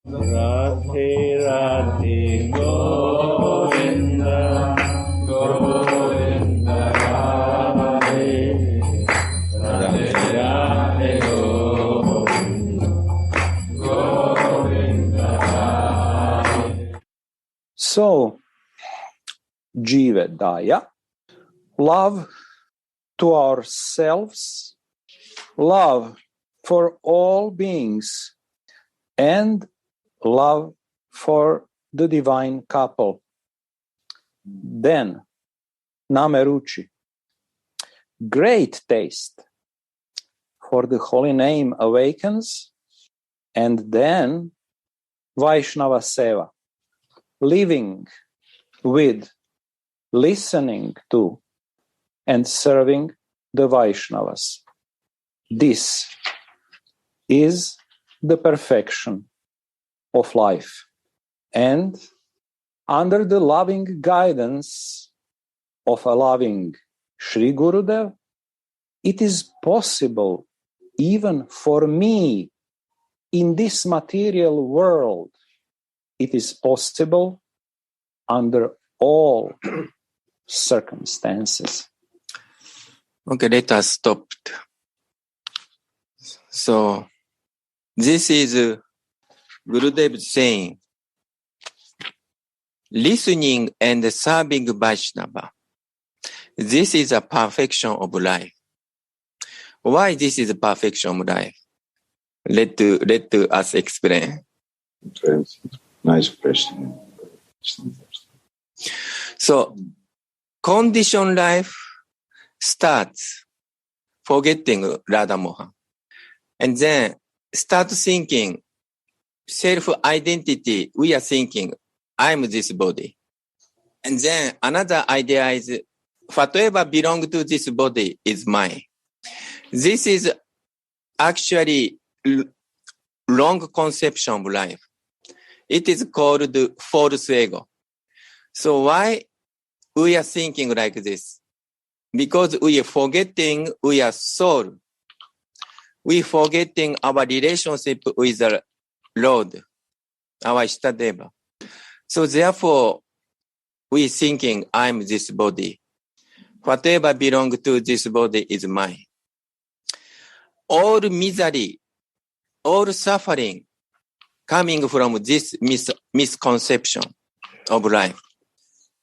Radhe Radhe Govinda Govinda Radhe Radhe Radhe Govinda Govinda Radhe. So, Jivedaya, love to ourselves, love for all beings, and love for the divine couple. Then, Nameruchi, great taste for the holy name awakens, and then Vaishnava Seva, living with, listening to, and serving the Vaishnavas. This is the perfection of life. And under the loving guidance of a loving Sri Gurudev, it is possible even for me in this material world. It is possible under all circumstances. Okay, let us stop. So, this is Gurudev saying, listening and serving Vaishnava. This is a perfection of life. Why this is a perfection of life? Let us explain. Nice question. So, conditioned life starts forgetting Radha Mohan. And then start thinking self-identity. We are thinking, I'm this body. And then another idea is, whatever belongs to this body is mine. This is actually wrong conception of life. It is called false ego. So why we are thinking like this? Because we are forgetting we are soul. We forgetting our relationship with the Lord, our Ishtadeva. So therefore, we thinking, I'm this body. Whatever belongs to this body is mine. All misery, all suffering coming from this misconception of life.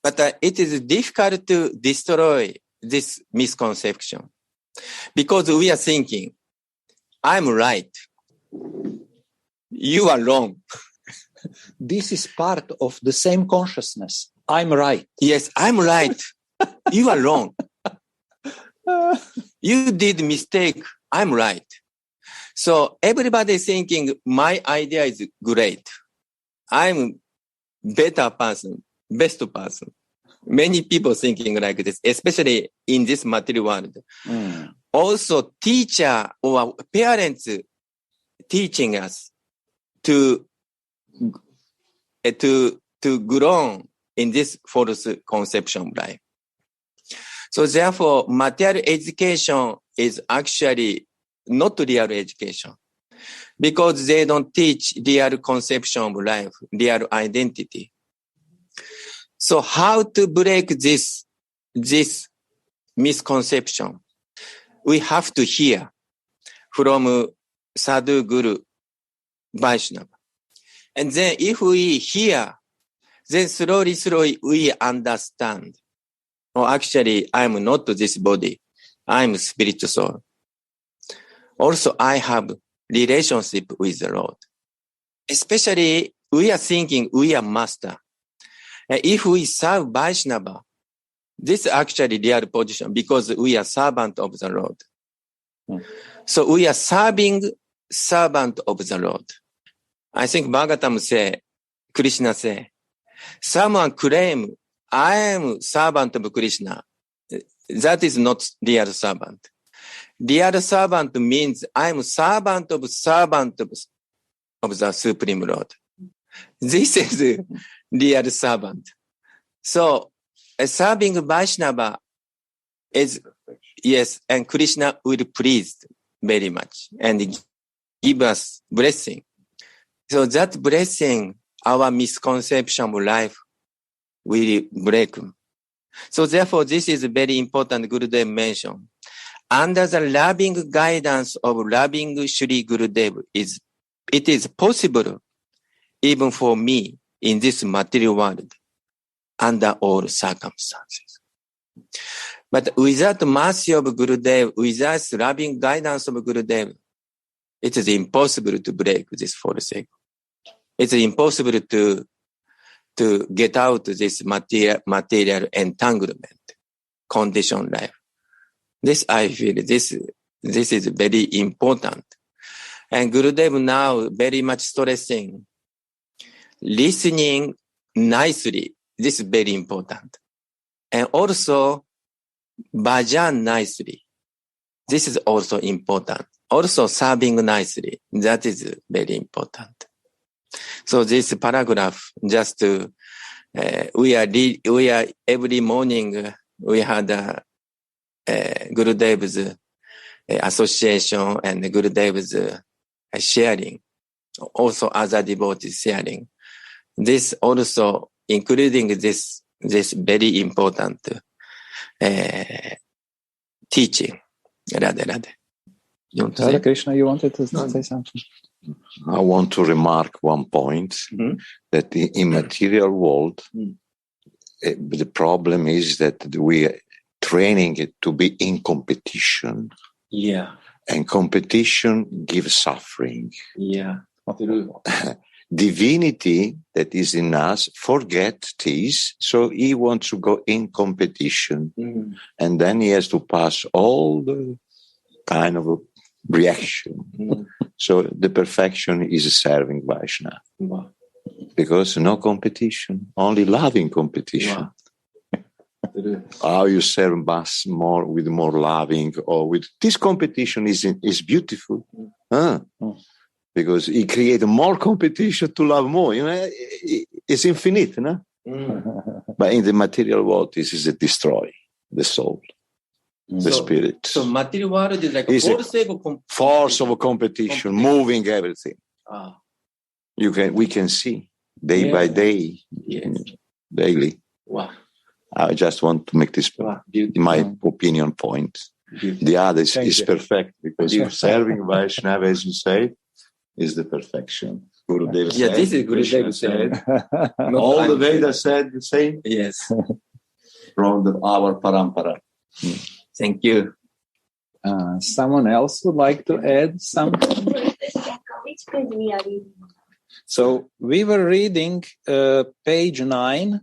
But it is difficult to destroy this misconception because we are thinking, I'm right. You are wrong. This is part of the same consciousness. I'm right. Yes, I'm right. You are wrong. You did mistake. I'm right. So everybody is thinking my idea is great. I'm better person, best person. Many people thinking like this, especially in this material world. Also, teacher or parents teaching us to grow in this false conception of life. So therefore, material education is actually not real education because they don't teach real conception of life, real identity. So how to break this misconception? We have to hear from Sadhu Guru Vaishnava. And then if we hear, then slowly we understand. Oh, actually, I'm not this body. I'm spirit soul. Also, I have relationship with the Lord. Especially, we are thinking we are master. And if we serve Vaishnava, this is actually real position because we are servant of the Lord. So we are serving servant of the Lord. I think Bhagavatam say, Krishna say, someone claim, I am servant of Krishna. That is not real servant. Real servant means I am servant of the Supreme Lord. This is real servant. So serving Vaishnava is, yes, and Krishna will please very much and give us blessing. So that blessing, our misconception of life will break. So therefore, this is very important, Gurudev mentioned. Under the loving guidance of loving Shri Gurudev, it is possible even for me in this material world under all circumstances. But without mercy of Gurudev, without loving guidance of Gurudev, it is impossible to break this false ego. It's impossible to get out this material entanglement, conditioned life. This, I feel, this is very important. And Gurudev now very much stressing listening nicely. This is very important. And also bhajan nicely. This is also important. Also serving nicely. That is very important. So this paragraph, just to, we are every morning, we had Gurudev's association and Gurudev's sharing. Also other devotees sharing. This also, including this very important teaching. Radhe. You want to say? Radha Krishna, you wanted to say something? I want to remark one point, that in material world, the problem is that we are training it to be in competition. Yeah. And competition gives suffering. Yeah. Divinity that is in us forget this, so he wants to go in competition. And then he has to pass all the kind of reaction. So the perfection is serving Vaishnava. Wow. Because no competition, only loving competition. Wow. How you serve us more with more loving, or with this competition is beautiful. Because he created more competition to love more. You know, it's infinite, no? But in the material world, this is a destroy the soul. The spirit. So material world is like a force of competition, moving everything. We can see day by day, daily. Wow. I just want to make this, in my opinion, point. The other is perfect, because you're serving Vaishnava, as you say, is the perfection. Gurudev said. This is Gurudev said. All the Vedas said the same. Yes. From our parampara. Thank you. Someone else would like to add something? Which page we are reading? So we were reading page 9,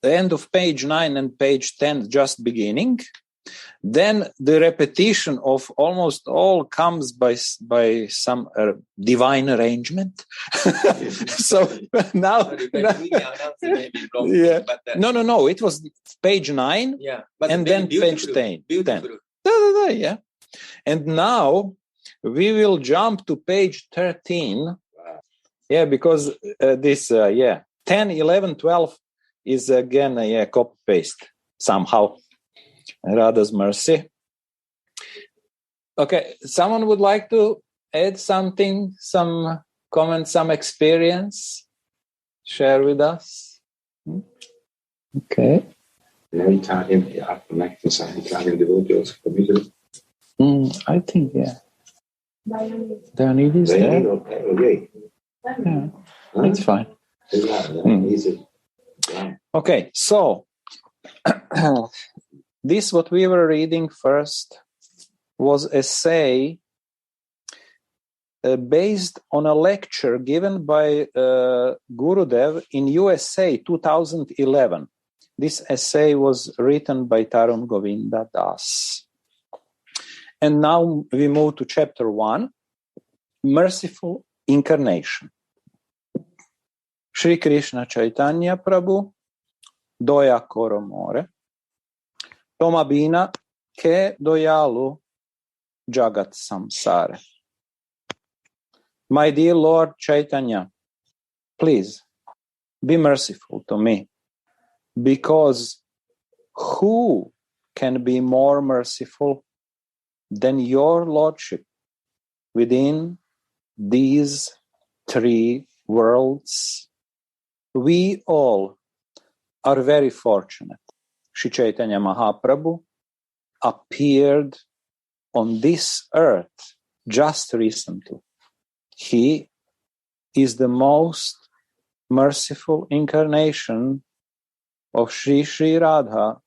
the end of page 9 and page 10, just beginning. Then the repetition of almost all comes by some divine arrangement. So now, yeah. No. It was page 9, and then page 10. Yeah. And now we will jump to page 13. Yeah, because this 10, 11, 12 is again copy paste somehow. Radha's mercy. Okay, someone would like to add something, some comment, some experience, share with us? Okay. Italian, are connecting some Italian devotees from Italy. I think, yeah. Leonidas there? Okay. Yeah, that's fine. Okay, so this what we were reading first was an essay based on a lecture given by Gurudev in USA 2011. This essay was written by Tarun Govinda Das. And now we move to chapter 1, Merciful Incarnation. Shri Krishna Chaitanya Prabhu, Doya Koro More, Toma Bina Ke Doyalu Jagat Samsara. My dear Lord Chaitanya, please be merciful to me, because who can be more merciful than your Lordship within these 3 worlds. We all are very fortunate. Sri Chaitanya Mahaprabhu appeared on this earth just recently. He is the most merciful incarnation of Sri Sri Radha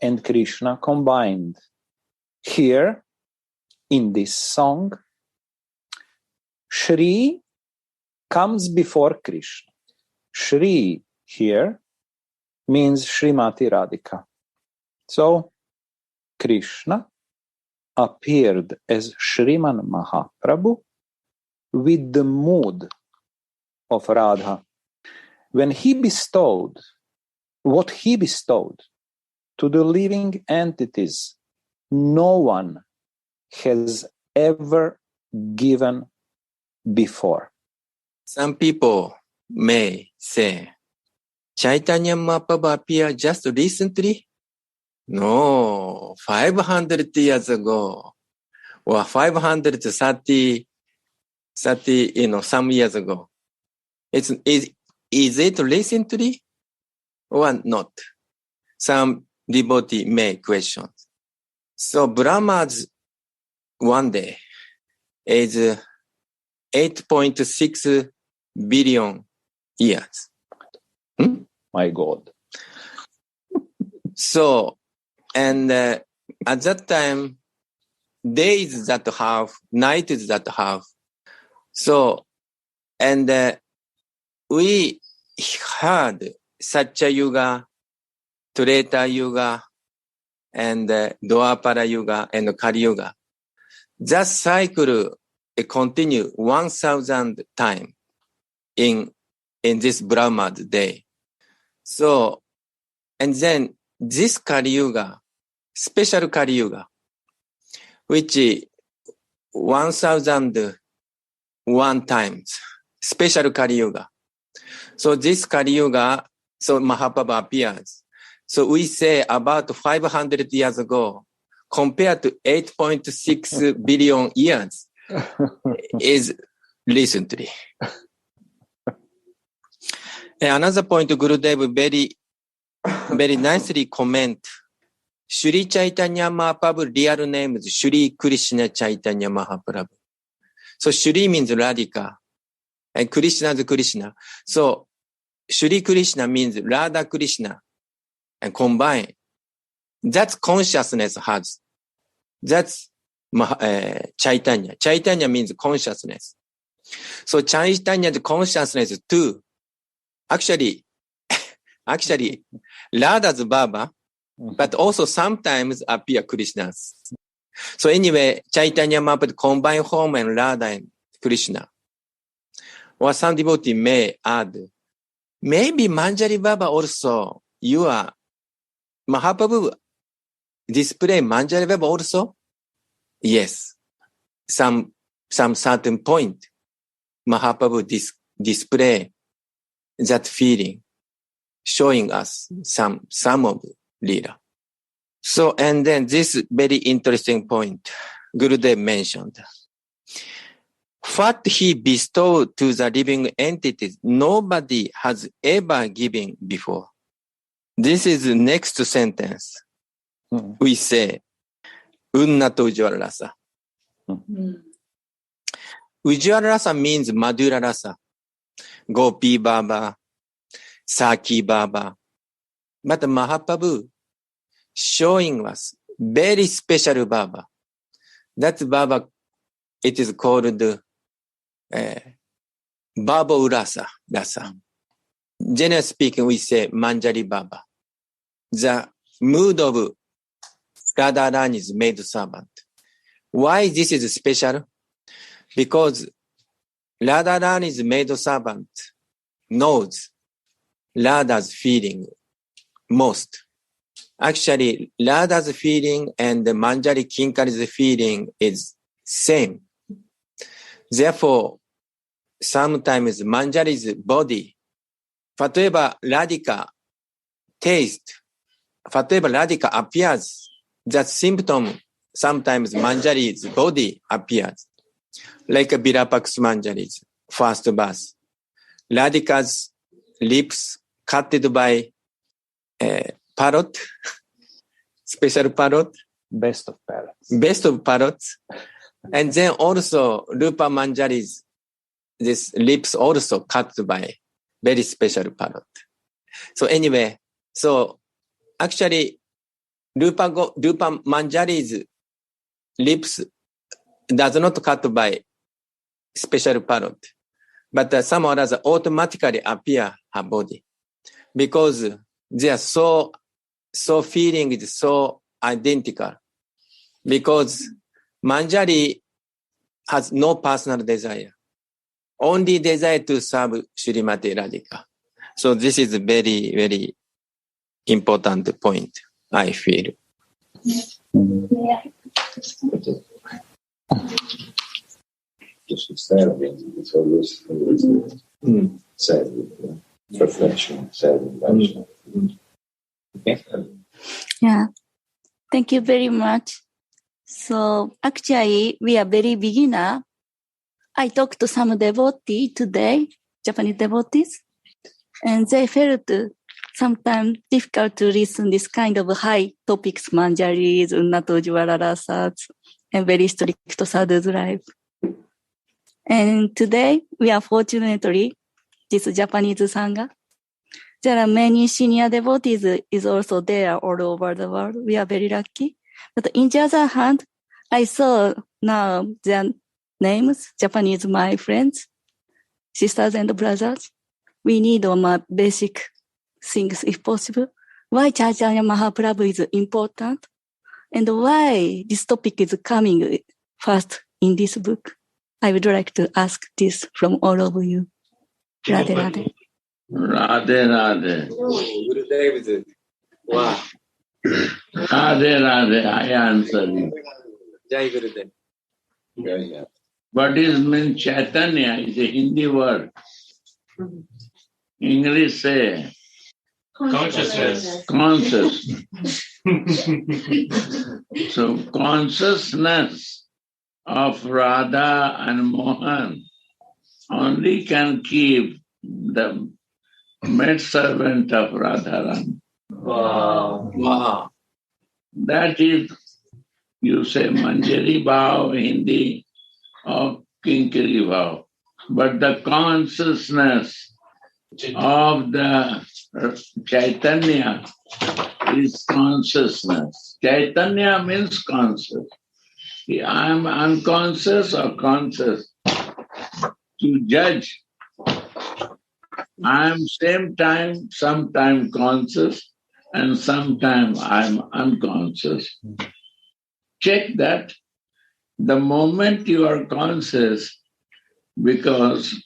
and Krishna combined. Here, in this song, Shri comes before Krishna. Shri here means Srimati Radhika. So, Krishna appeared as Shriman Mahaprabhu with the mood of Radha. When he bestowed what he bestowed to the living entities, no one has ever given before. Some people may say, Chaitanya Mahaprabhu appeared just recently? No, 500 years ago, or 530, some years ago. Is it recently or not? Some devotee may question. So Brahma's one day is 8.6 billion years. My God. So, and at that time, days that have, nights that have. So, and we had Satya Yuga, Treta Yuga, and Dwapara Yuga, and Kali Yuga. That cycle continue 1,000 times in this Brahma's day. So, and then this Kali Yuga, special Kali Yuga, which 1,001 times, special Kali Yuga. So this Kali Yuga, so Mahaprabhu appears. So we say about 500 years ago, compared to 8.6 billion years, is recently. And another point, Gurudev very nicely comment. Shri Chaitanya Mahaprabhu real name is Shri Krishna Chaitanya Mahaprabhu. So Shri means Radhika and Krishna is Krishna. So Shri Krishna means Radha Krishna and combine. That's consciousness has. That's Chaitanya. Chaitanya means consciousness. So Chaitanya's consciousness too. Actually, Radha's Baba, but also sometimes appear Krishna's. So anyway, Chaitanya Mahaprabhu combine home and Radha and Krishna. Or some devotee may add, maybe Manjari Baba also, you are Mahaprabhu display Manjari Baba also? Yes. Some certain point, Mahaprabhu display that feeling, showing us some of Leela. So, and then this very interesting point, Gurudev mentioned. What he bestowed to the living entities, nobody has ever given before. This is the next sentence. We say, Unnata Ujjvala Rasa. Ujjvala Rasa means Madhura Rasa. Gopi Baba, Saki Baba. But Mahaprabhu showing us very special Baba. That Baba, it is called Baba Rasa. Generally speaking, we say Manjari Baba. The mood of Radharani's maid servant. Why this is special? Because Radharani's maid servant knows Radha's feeling most. Actually, Radha's feeling and the Manjari Kinkari's feeling is same. Therefore, sometimes Manjari's body, whatever Radhika taste, whatever Radhika appears, that symptom sometimes Manjari's body appears. Like Virapaksa Manjari's first verse. Radhika's lips cutted by parrot, special parrot. Best of parrots. Best of parrots. And then also Rupa Manjari's this lips also cut by very special parrot. So anyway, so actually Rupa Manjari's lips does not cut by special parrot, but some others automatically appear her body because they are so feeling is so identical. Because Manjari has no personal desire, only desire to serve Srimati Radhika. So this is a very, very important point, I feel. Just serving, it's always serving, perfection, serving. Yeah, thank you very much. So actually, we are very beginner. I talked to some devotee today, Japanese devotees, and they felt sometimes difficult to listen this kind of high topics, Manjaris, Unnatojiwara Rasas, and very strict sadhu's life. And today, we are fortunately, this Japanese Sangha. There are many senior devotees is also there all over the world. We are very lucky. But on the other hand, I saw now their names, Japanese, my friends, sisters and brothers. We need more basic things if possible. Why Chaitanya Mahaprabhu is important and why this topic is coming first in this book. I would like to ask this from all of you. Radhe Radhe. Radhe Radhe. Wow. Radhe Radhe, I answer you. Jai Gurudev. What is mean Chaitanya is a Hindi word. English say Consciousness. So consciousness of Radha and Mohan only can keep the maidservant of Radharani. Wow. Wow. That is, you say Manjari Bhav Hindi or Kinkari Bhav. But the consciousness of the Chaitanya is consciousness. Chaitanya means conscious. I am unconscious or conscious. To judge, I am sometime conscious and sometime I am unconscious. Check that the moment you are conscious, because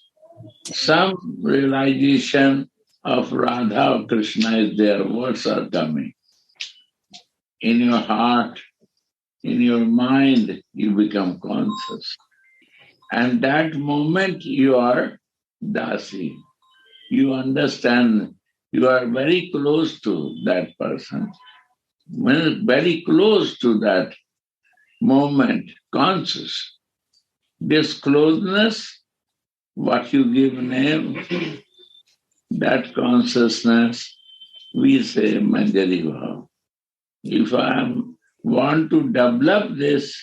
some realization of Radha or Krishna is there, words are coming. In your heart, in your mind, you become conscious. And that moment you are dasi. You understand, you are very close to that person. When very close to that moment, conscious. This closeness, what you give name, that consciousness, we say Manjari Bhav. If I want to develop this,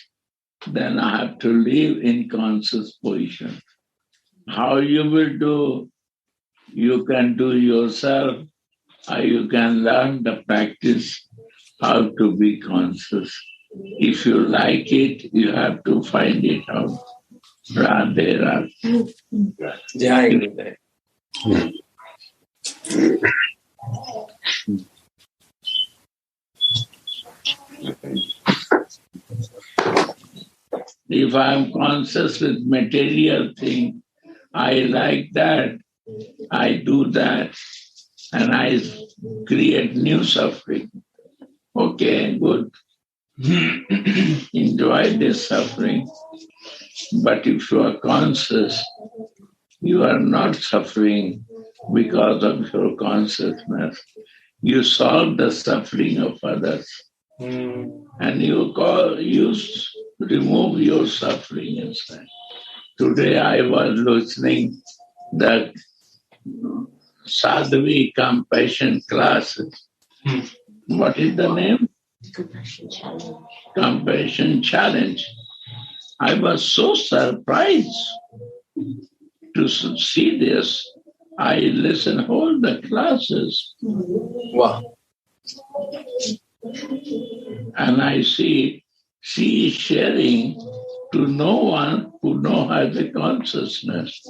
then I have to live in conscious position. How you will do, you can do yourself, or you can learn the practice how to be conscious. If you like it, you have to find it out. Radhe Radhe. Jai Gurudev. If I am conscious with material thing, I like that, I do that, and I create new suffering. Okay, good. Enjoy this suffering. But if you are conscious, you are not suffering because of your consciousness. You solve the suffering of others. And you remove your suffering inside. Today I was listening the Sadhvi compassion classes. What is the name? Compassion Challenge. Compassion Challenge. I was so surprised to see this. I listened all the classes. Wow. And I see she is sharing to no one who has the consciousness.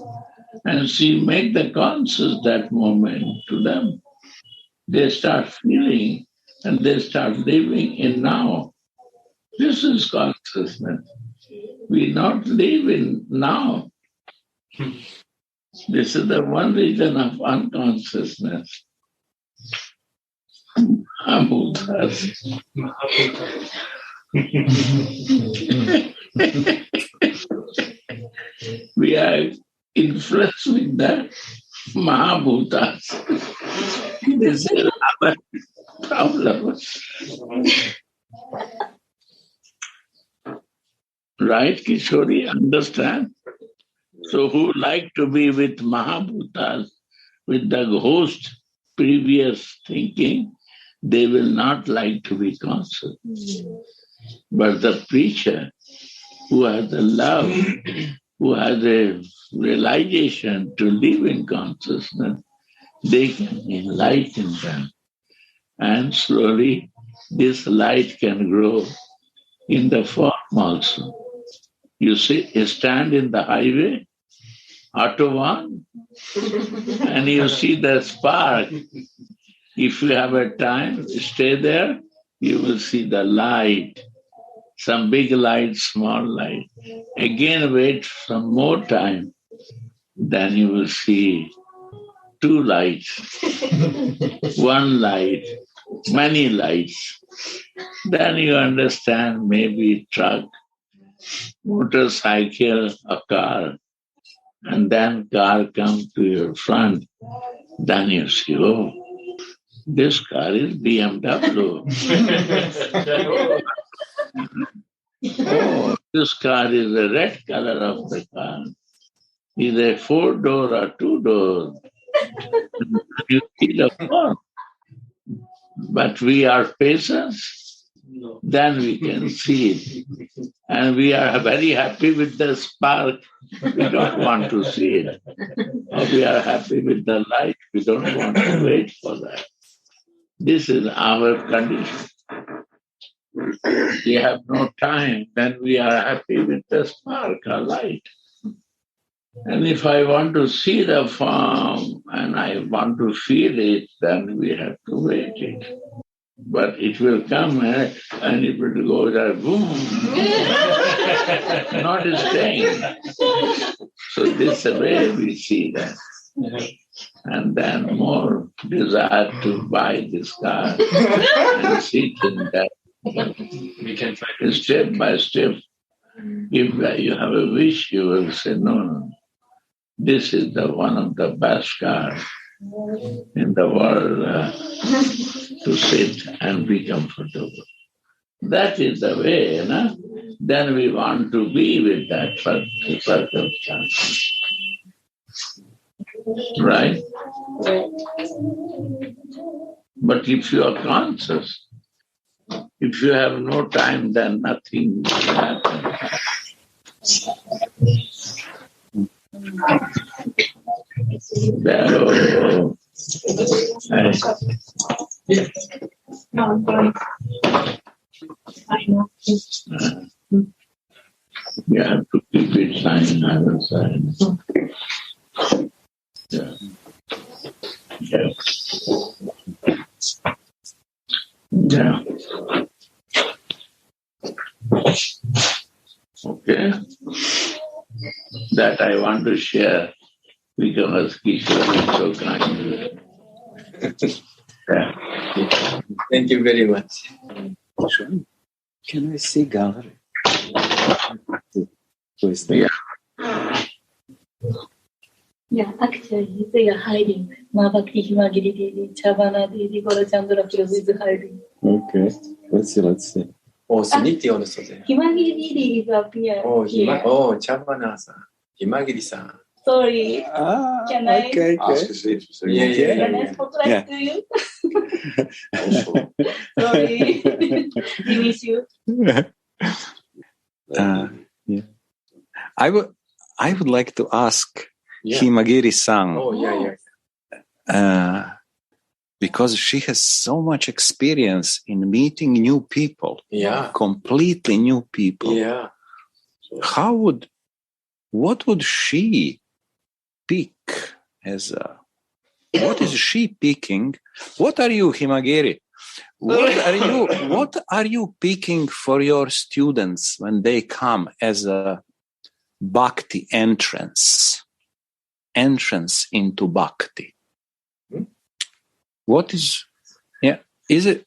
And she make the conscious that moment to them. They start feeling and they start living in now. This is consciousness. We not live in now. This is the one reason of unconsciousness. We are influenced with the Mahabhutas. This is our problem. Right, Kishori? Understand? So who like to be with Mahabhutas, with the host previous thinking, they will not like to be conscious. But the preacher who has the love, who has a realization to live in consciousness, they can enlighten them. And slowly this light can grow in the form also. You see, you stand in the highway, Autobahn, and you see the spark. If you have a time, stay there, you will see the light. Some big light, small light. Again, wait some more time. Then you will see two lights, one light, many lights. Then you understand maybe truck, motorcycle, a car. And then car comes to your front. Then you see, oh, this car is BMW. Oh, this car is the red color of the car. Is a 4-door or 2-door? You see the form. But we are patients. Then we can see it. And we are very happy with the spark. We don't want to see it. Or we are happy with the light. We don't want to wait for that. This is our condition. We have no time. Then we are happy with the spark or light. And if I want to see the form and I want to feel it, then we have to wait it. But it will come and it will go there, boom, not staying. So this is the way we see that. And then more desire to buy this car and sit in that. We can try to Step by step. If you have a wish, you will say, no. This is the one of the best cars in the world to sit and be comfortable. That is the way, no? Then we want to be with that circumstance. Right? But if you are conscious, if you have no time, then nothing will happen. You have to keep it sign other side. Yeah. Yeah. Yeah. Okay. That I want to share because Kishore is so kind. Yeah. Thank you very much. Can I see gallery? Yeah, actually, they are hiding. Mabakti Himagiri Devi, Chavana Devi, Gorachandra Prabhu is hiding. Okay, let's see. Oh, Suniti also there. Himagiri Devi is up here. Oh, Chavana-san. Himagiri-san. Sorry. Can I? Okay. Ask us if it's Can I spotlight to you? Sorry. We miss you. Yeah. I would like to ask Himagiri-san. Oh, yeah. Because she has so much experience in meeting new people. Yeah. Completely new people. Yeah. What would she pick as a, what is she picking? What are you, Himagiri? What are you picking for your students when they come as a Bhakti entrance into Bhakti? What is, is it?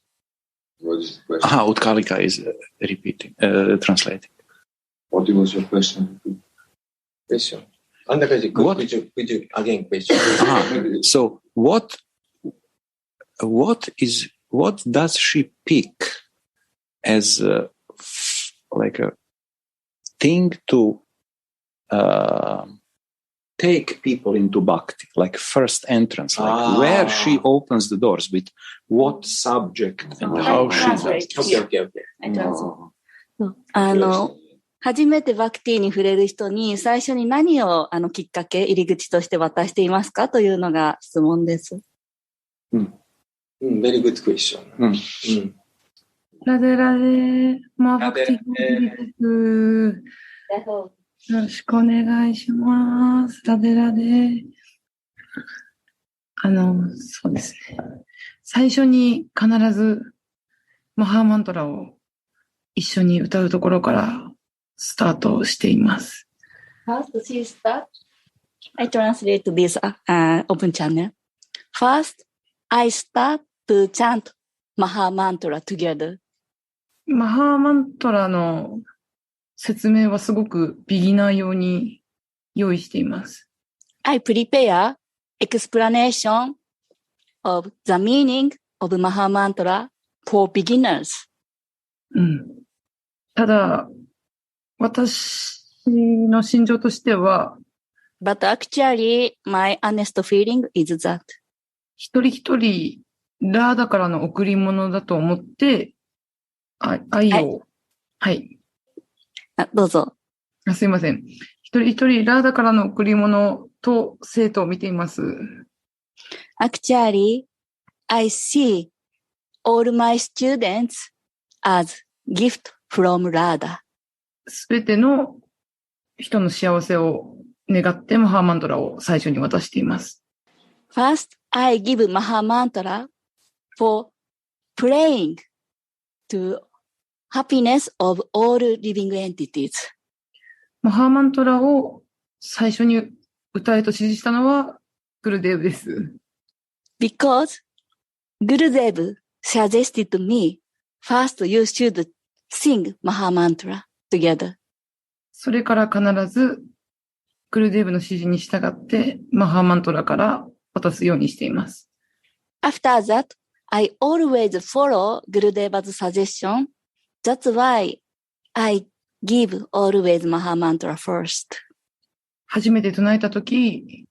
What is the question? Utkalika is repeating, translating. What was your question? Question. On the page, could you again question? So what does she pick as like a thing to take people into Bhakti, like first entrance, like where she opens the doors, with what subject and how she does. Okay. I translate. 初めてバクティに触れる人に最初に何をきっかけ、入り口として渡していますかというのが質問です。Very good question. ラデラデ、バクティです。よろしくお願いします。ラデラデ。そうですね。最初に必ずマハーマントラを一緒に歌うところからスタートしています。First, she start. I translate this open channel. First, I start to chant Maha Mantra together. マハーマントラの説明はすごくビギナー用に用意しています。I prepare explanation of the meaning of Maha Mantra for beginners. ただ、私の心情としては、But actually, my honest feeling is that 一人一人ラーダからの贈り物だと思って、愛を、はい。どうぞ。すいません。一人一人ラーダからの贈り物と生徒を見ています。Actually, I see all my students as gift from Radha. すべての人の幸せを願ってマハーマントラを最初に渡しています。First, I give Maha Mantra for praying to happiness of all living entities. マハーマントラを最初に歌えと指示したのはグルデーブです。Because Gurudev suggested me, first you should sing Maha Mantra together. それから必ずグルデーブの指示に従ってマハーマントラから渡すようにしています。After that, I always follow Gurudeva's suggestion. That's why I give always Maha Mantra first. 初めて唱えたとき、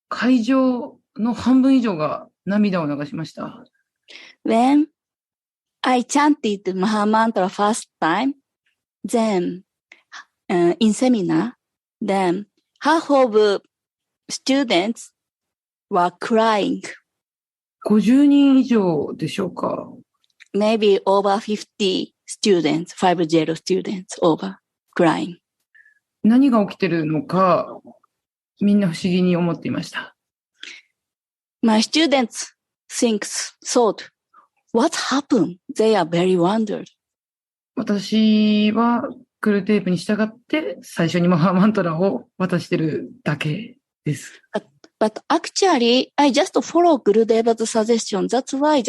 会場の半分以上が涙を流しました。When I chanted Maha Mantra first time, then in seminar, then half of students were crying. 50人以上でしょうか。Maybe over 50 students, 50 students over crying. 何が起きてるのか、みんな不思議に思っていました。My students thought, what happened? They are very wondered. 私はグルテープに従って最初にマハーマントラを渡してるだけです。But actually, I just follow Gurudeva's suggestion. That's why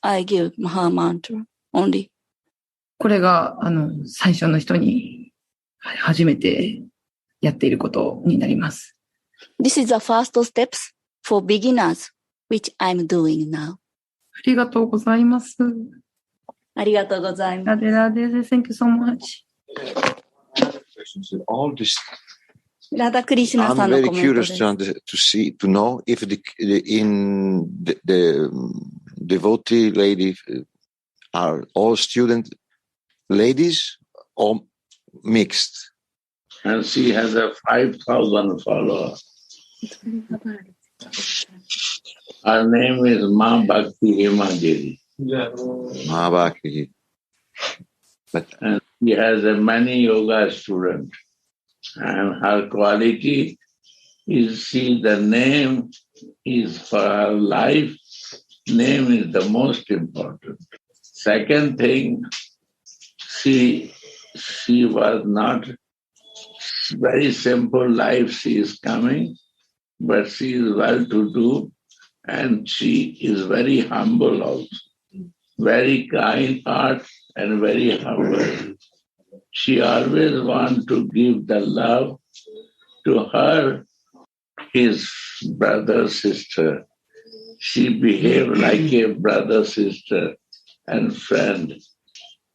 I give Maha Mantra only. これが最初の人に初めてやっていることになります。This is the first steps for beginners, which I'm doing now. ありがとうございます。ありがとうございます。ラデラデ、Thank you so much. All this Radha Krishna I'm さんの very コメントで curious す。 to know if in the devotee lady are all student ladies or mixed. And she has a 5,000 followers. Her name is Ma Bhakti Himagiri. Mahabhakti. But And she has a many yoga students. And her quality is the name is for her life. Name is the most important. Second thing, she was not very simple life she is coming, but she is well-to-do and she is very humble also. Very kind heart and very humble. She always wants to give the love to her, his brother, sister. She behaved like a brother, sister, and friend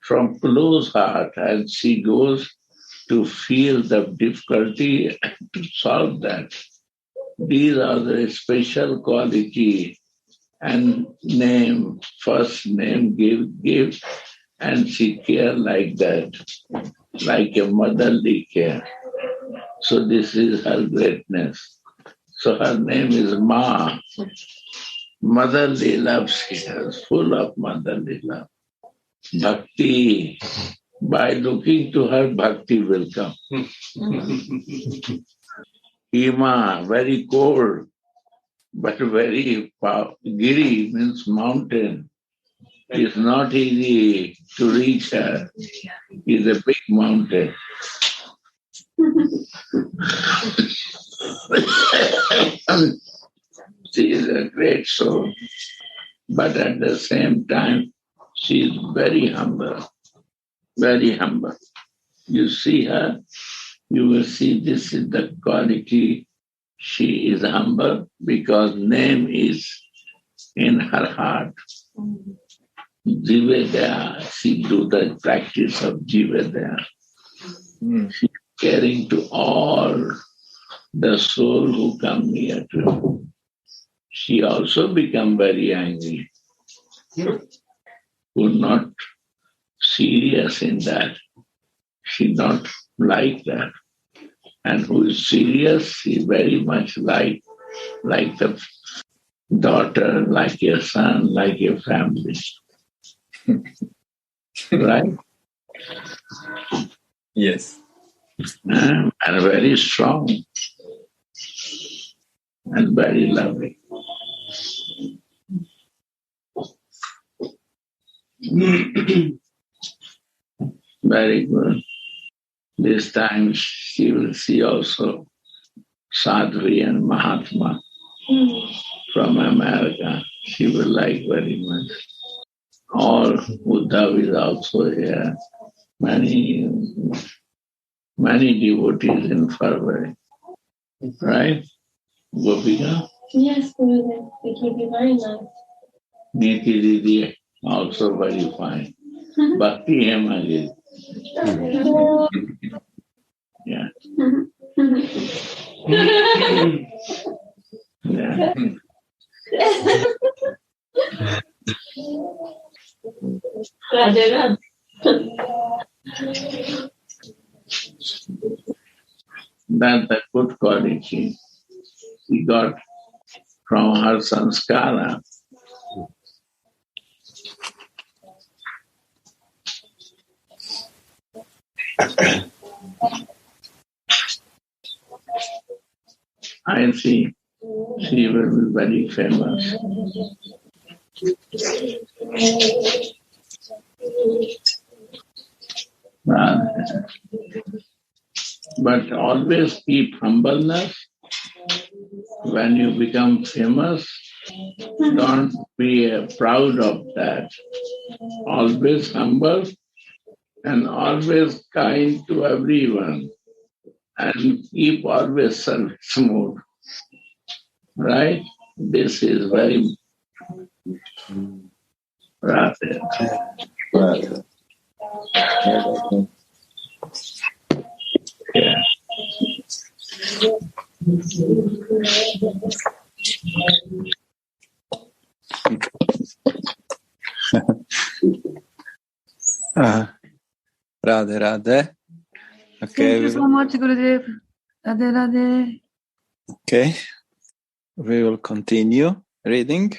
from close heart, and she goes to feel the difficulty and to solve that. These are the special quality and name, first name give, and she care like that, like a motherly care. So this is her greatness. So her name is Ma. Motherly love she has, full of motherly love. Bhakti. By looking to her, bhakti will come. Hima, very cold, but very giri means mountain. It's not easy to reach her. It's a big mountain. She is a great soul, but at the same time, she is very humble. Very humble. You see her, you will see this is the quality. She is humble because name is in her heart. Jivedaya, she do the practice of Jivedaya. She is caring to all the soul who come near to her. She also become very angry. Who not serious in that. She not like that. And who is serious, she very much like the daughter, like your son, like your family. Right? Yes. And very strong and very loving. Very good. This time she will see also Sadhvi and Mahatma from America. She will like very much. All Uddhav is also here. Many devotees in February. Right? Gopika? Yes, Gurudev. It will be very nice. Niti Didi also very fine. Bhakti Hemagiri. Yeah. Yeah. That's the good quality she got from her sanskara. I see she will be very famous. But always keep humbleness. When you become famous, don't be proud of that. Always humble and always kind to everyone. And keep always service mode. Right? This is very Radhe. Yeah. Radhe Radhe. Okay. Thank you so much, Gurudev. Radhe Radhe. Okay. We will continue reading.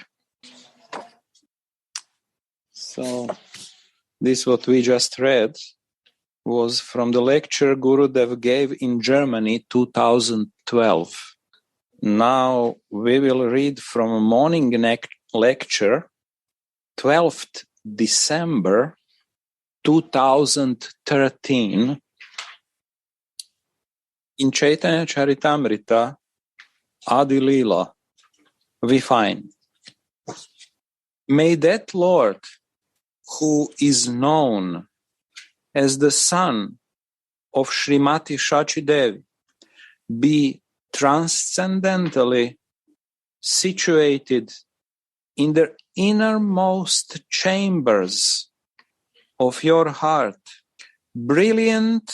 So, this what we just read was from the lecture Gurudev gave in Germany 2012. Now we will read from a morning lecture 12th December 2013 in Chaitanya Charitamrita Adi Lila. We find, may that Lord who is known as the son of Srimati Shachidevi be transcendentally situated in the innermost chambers of your heart, brilliant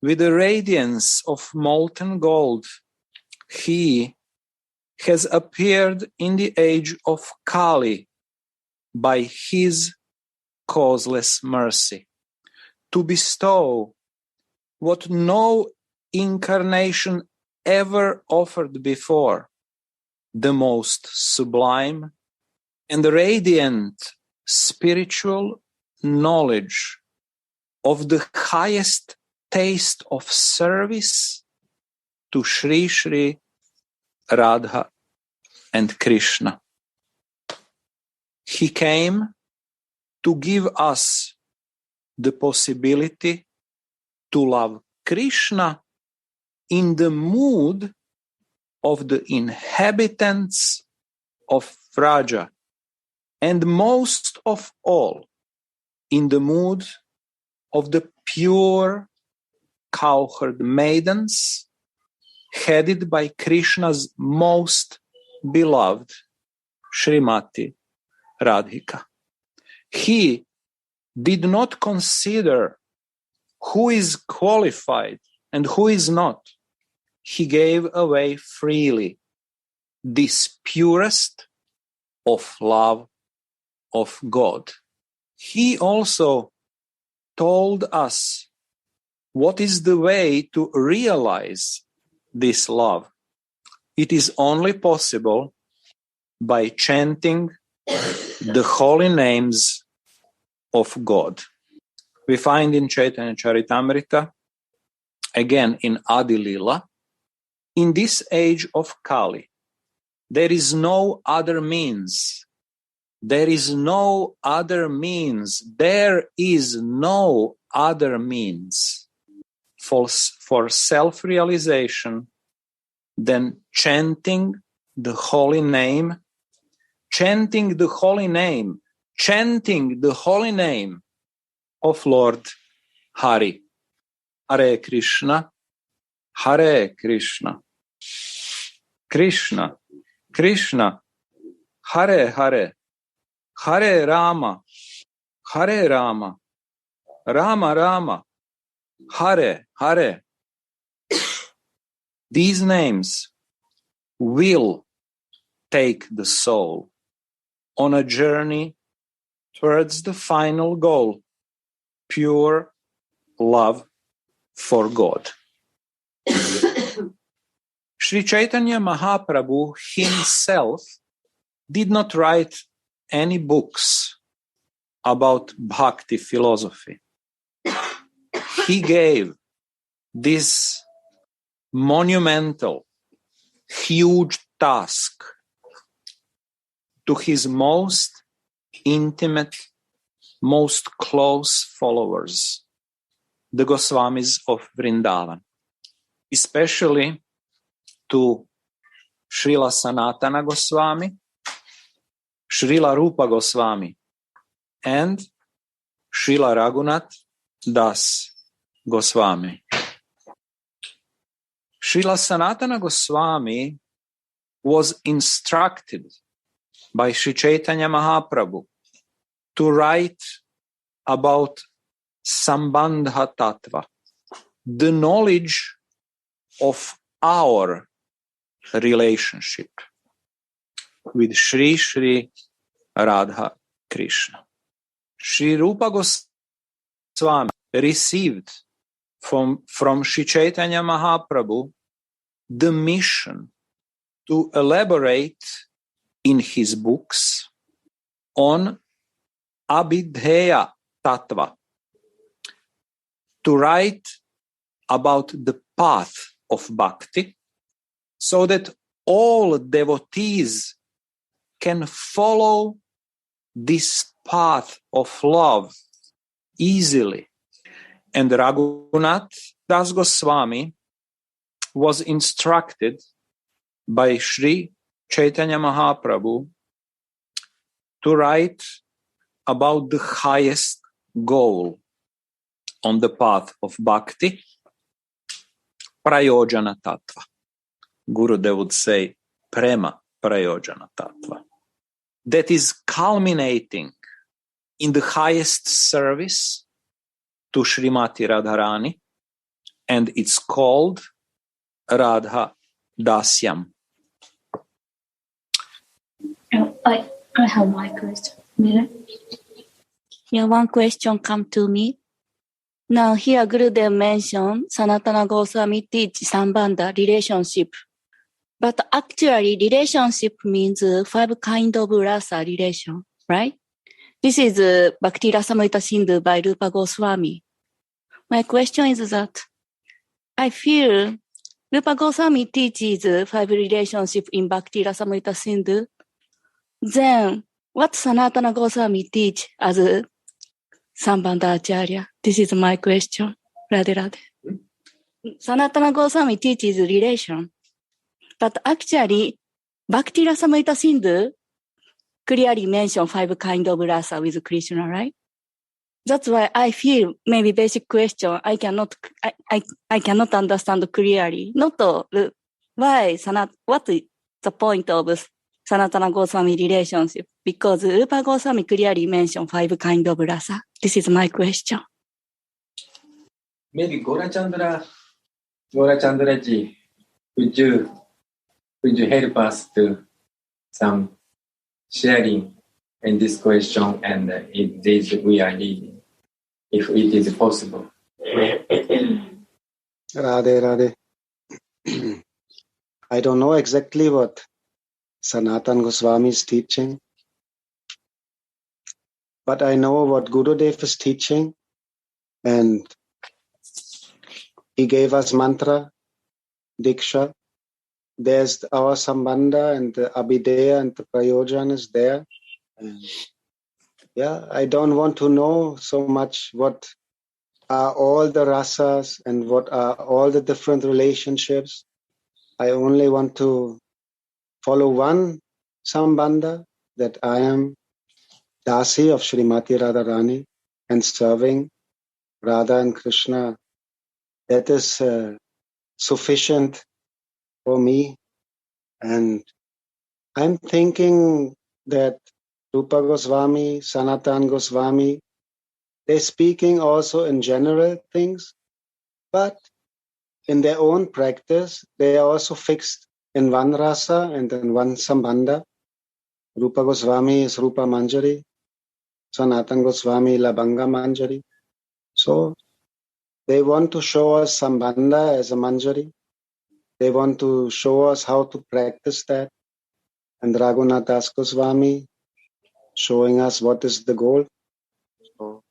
with the radiance of molten gold. He has appeared in the age of Kali by his causeless mercy to bestow what no incarnation ever offered before, the most sublime and radiant spiritual knowledge of the highest taste of service to Shri Shri Radha and Krishna. He came to give us the possibility to love Krishna in the mood of the inhabitants of Vraja, and most of all in the mood of the pure cowherd maidens headed by Krishna's most beloved Srimati Radhika. He did not consider who is qualified and who is not. He gave away freely this purest of love of God. He also told us what is the way to realize this love. It is only possible by chanting the holy names of God. We find in Chaitanya Charitamrita, again in Adi Lila, in this age of Kali, there is no other means. There is no other means. There is no other means for self-realization than chanting the holy name, chanting the holy name, chanting the holy name of Lord Hari. Hare Krishna, Hare Krishna, Krishna, Krishna, Hare Hare, Hare Rama, Hare Rama, Rama Rama, Hare Hare. These names will take the soul on a journey towards the final goal, pure love for God. Sri Chaitanya Mahaprabhu himself did not write any books about bhakti philosophy. He gave this monumental, huge task to his most intimate, most close followers, the Goswamis of Vrindavan, especially to Srila Sanatana Goswami, Srila Rupa Goswami, and Srila Raghunath Das Goswami. Srila Sanatana Goswami was instructed by Sri Chaitanya Mahaprabhu to write about Sambandha Tattva, the knowledge of our relationship with Sri Sri Radha Krishna. Sri Rupa Goswami received from Sri Chaitanya Mahaprabhu the mission to elaborate in his books on Abhidheya Tattva, to write about the path of bhakti so that all devotees can follow this path of love easily. And Raghunath Das Goswami was instructed by Sri Chaitanya Mahaprabhu to write about the highest goal on the path of bhakti, Prayojana Tattva. Gurudev would say, Prema Prayojana Tattva. That is culminating in the highest service to Srimati Radharani, and it's called Radha Dasyam. I have my question. Yeah, one question come to me. Now here Gurudev mentioned Sanatana Goswami teach Sambandha, relationship. But actually relationship means 5 kind of rasa relation, right? This is Bhakti Rasamrita Sindhu by Rupa Goswami. My question is that I feel Rupa Goswami teaches 5 relationship in Bhakti Rasamrita Sindhu. Then what Sanatana Goswami teach as a Sambandha Acharya? This is my question. Radhe Radhe. Sanatana Goswami teaches relation. But actually, Bhakti Rasamrita Sindhu clearly mention 5 kind of rasa with Krishna, right? That's why I feel maybe basic question I cannot understand clearly. Not why what is the point of Sanatana Goswami relationship? Because Rupa Goswami clearly mention 5 kind of rasa. This is my question. Maybe Gora Chandra ji, would you help us to some sharing in this question and in this we are reading, if it is possible? Radhe. I don't know exactly what Sanatana Goswami is teaching, but I know what Gurudev is teaching, and he gave us mantra, Diksha. There's our Sambandha and the Abhideya and the Prayojan is there. And yeah, I don't want to know so much what are all the rasas and what are all the different relationships. I only want to follow one Sambandha, that I am Dasi of Srimati Radharani and serving Radha and Krishna. That is sufficient for me. And I'm thinking that Rupa Goswami, Sanatana Goswami, they're speaking also in general things, but in their own practice, they are also fixed in one rasa and in one sambandha. Rupa Goswami is Rupa Manjari, Sanatana Goswami Labanga Manjari. So they want to show us sambandha as a Manjari. They want to show us how to practice that. And Raghunath Das Goswami showing us what is the goal. So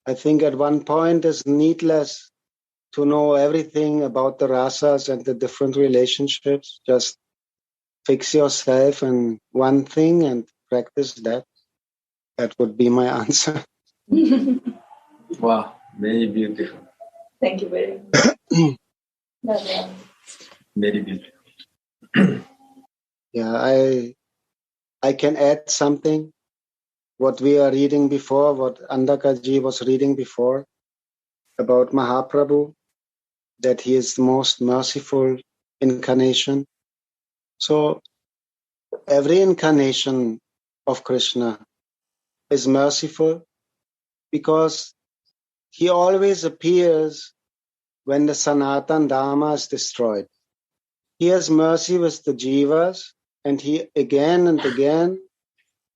I think at one point it's needless to know everything about the rasas and the different relationships. Just fix yourself in one thing and practice that. That would be my answer. Wow, very beautiful. Thank you very much. Very beautiful. Yeah, I can add something. What we are reading before, what Andakaji was reading before about Mahaprabhu, that he is the most merciful incarnation. So every incarnation of Krishna is merciful because he always appears when the Sanatan Dharma is destroyed. He has mercy with the jivas, and he again and again,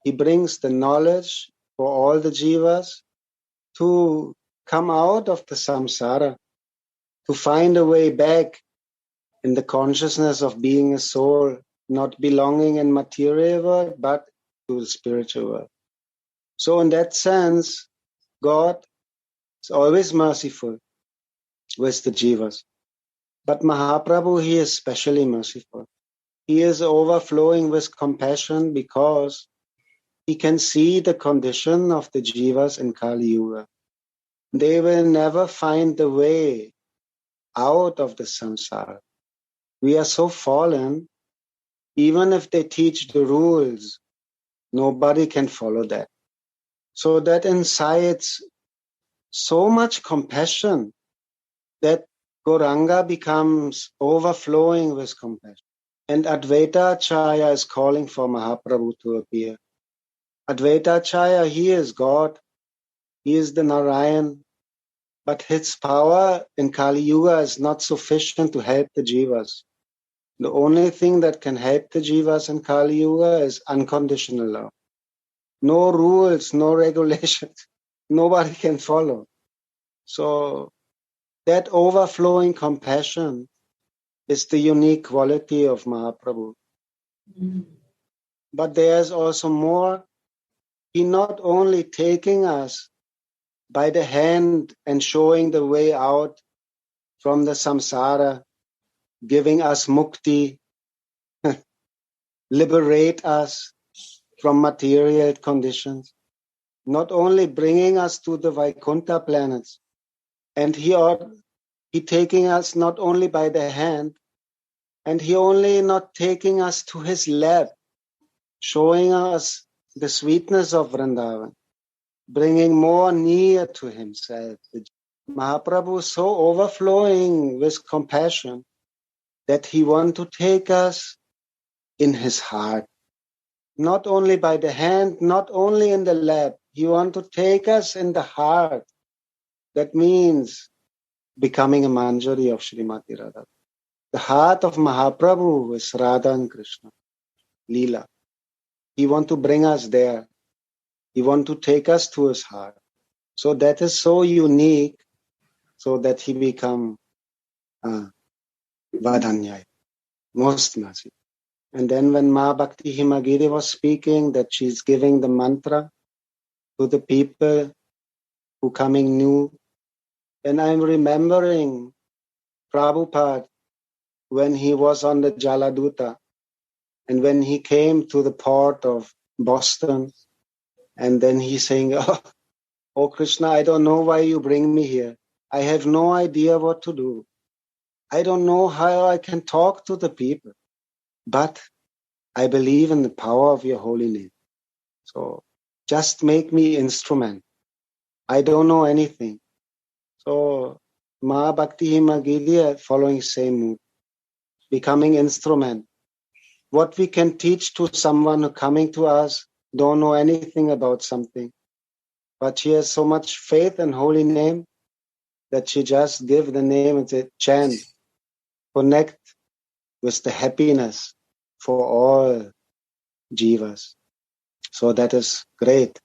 he brings the knowledge for all the jivas to come out of the samsara, to find a way back in the consciousness of being a soul, not belonging in material world, but to the spiritual world. So in that sense, God is always merciful with the jivas. But Mahaprabhu, he is specially merciful. He is overflowing with compassion because he can see the condition of the jivas in Kali Yuga. They will never find the way out of the samsara. We are so fallen, even if they teach the rules, nobody can follow that. So that incites so much compassion that Gauranga becomes overflowing with compassion. And Advaita Acharya is calling for Mahaprabhu to appear. Advaita Acharya, he is God. He is the Narayan. But his power in Kali Yuga is not sufficient to help the jivas. The only thing that can help the jivas in Kali Yuga is unconditional love. No rules, no regulations. Nobody can follow. So that overflowing compassion is the unique quality of Mahaprabhu. Mm-hmm. But there's also more. He not only taking us by the hand and showing the way out from the samsara, giving us mukti, liberate us from material conditions, not only bringing us to the Vaikuntha planets, and he taking us not only by the hand, and he only not taking us to his lap, showing us the sweetness of Vrindavan, bringing more near to himself. Mahaprabhu is so overflowing with compassion that he wants to take us in his heart. Not only by the hand, not only in the lap, he wants to take us in the heart. That means becoming a Manjari of Srimati Radha. The heart of Mahaprabhu is Radha and Krishna, Leela. He wants to bring us there. He wants to take us to his heart. So that is so unique, so that he become Vadanyaya, most merciful. And then when Ma Bhakti Himagiri was speaking, that she's giving the mantra to the people who coming new, and I'm remembering Prabhupada when he was on the Jaladuta, and when he came to the port of Boston, and then he's saying, oh Krishna, I don't know why you bring me here. I have no idea what to do. I don't know how I can talk to the people, but I believe in the power of your holy name. So just make me instrument. I don't know anything. So Ma Bhakti Himagiri following same mood, becoming instrument. What we can teach to someone who coming to us, don't know anything about something, but she has so much faith in holy name that she just give the name and say, chant, connect with the happiness for all jivas. So that is great.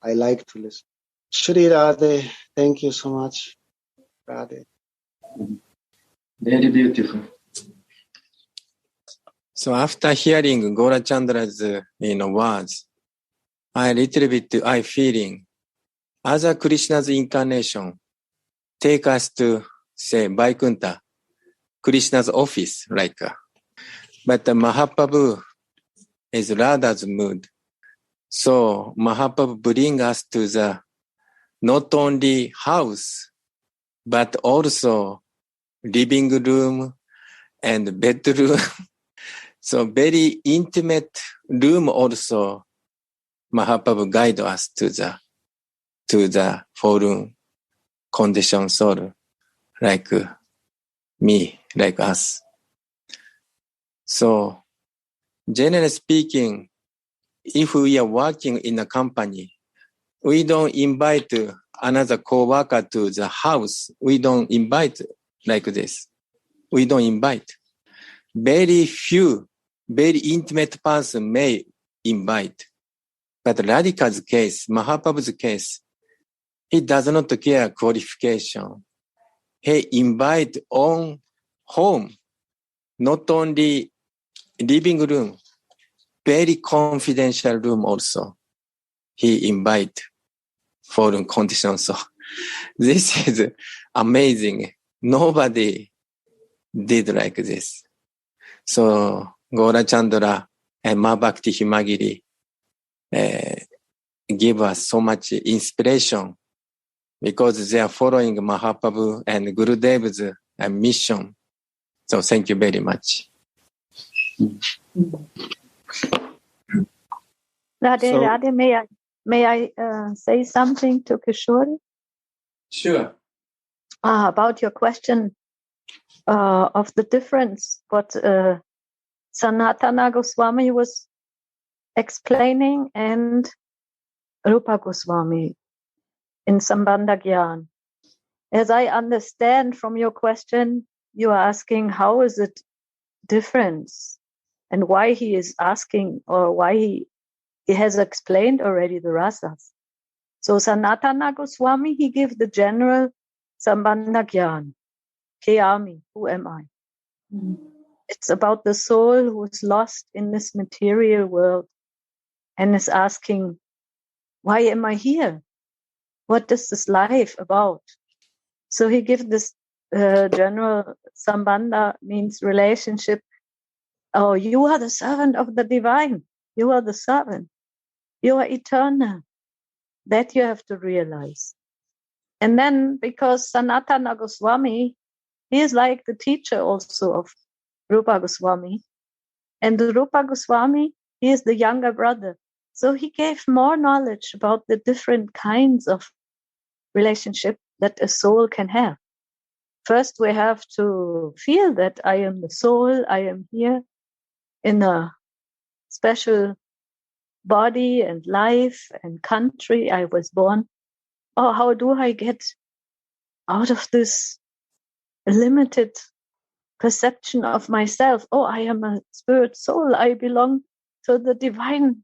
I like to listen. Shri Radhe, thank you so much. Radhe. Very beautiful. So after hearing Gaurachandra's words, I feeling as a Krishna's incarnation take us to say Vaikuntha, Krishna's office, like. But Mahaprabhu is Radha's mood. So Mahaprabhu bring us to the not only house, but also living room and bedroom. So very intimate room also Mahaprabhu guide us to the fallen conditioned soul, like me, like us. So generally speaking, if we are working in a company, we don't invite another co-worker to the house. We don't invite like this. We don't invite. Very few, very intimate person may invite. But Radhika's case, Mahaprabhu's case, he does not care qualification. He invite on home, not only living room, very confidential room also. He invite foreign conditions. So this is amazing. Nobody did like this. So Gaura Chandra and Mahabhakti Himagiri give us so much inspiration because they are following Mahaprabhu and Gurudev's mission. So thank you very much. Radhe, may I say something to Kishori? Sure. About your question of the difference, what Sanatana Goswami was explaining and Rupa Goswami in Sambandha Gyan. As I understand from your question, you are asking how is it different and why he is asking or why he has explained already the rasas. So Sanatana Goswami, he gave the general Sambandha Gyan. Keami, who am I? It's about the soul who is lost in this material world and is asking, why am I here? What is this life about? So he gives this general Sambandha, means relationship. Oh, you are the servant of the divine. You are the servant. You are eternal. That you have to realize. And then because Sanatana Goswami, he is like the teacher also of Rupa Goswami. And the Rupa Goswami, he is the younger brother. So he gave more knowledge about the different kinds of relationship that a soul can have. First, we have to feel that I am the soul. I am here in a special body and life and country. I was born. Oh, how do I get out of this limited perception of myself? Oh, I am a spirit soul. I belong to the divine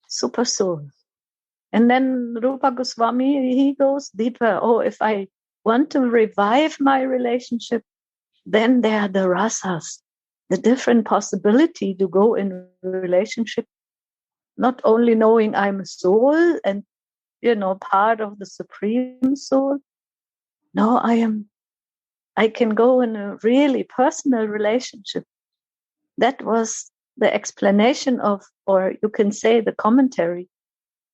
super soul. And then Rupa Goswami, he goes deeper. Oh, if I want to revive my relationship, then there are the rasas, the different possibility to go in relationship, not only knowing I'm a soul and, part of the supreme soul. No, I can go in a really personal relationship. That was the explanation of, or you can say the commentary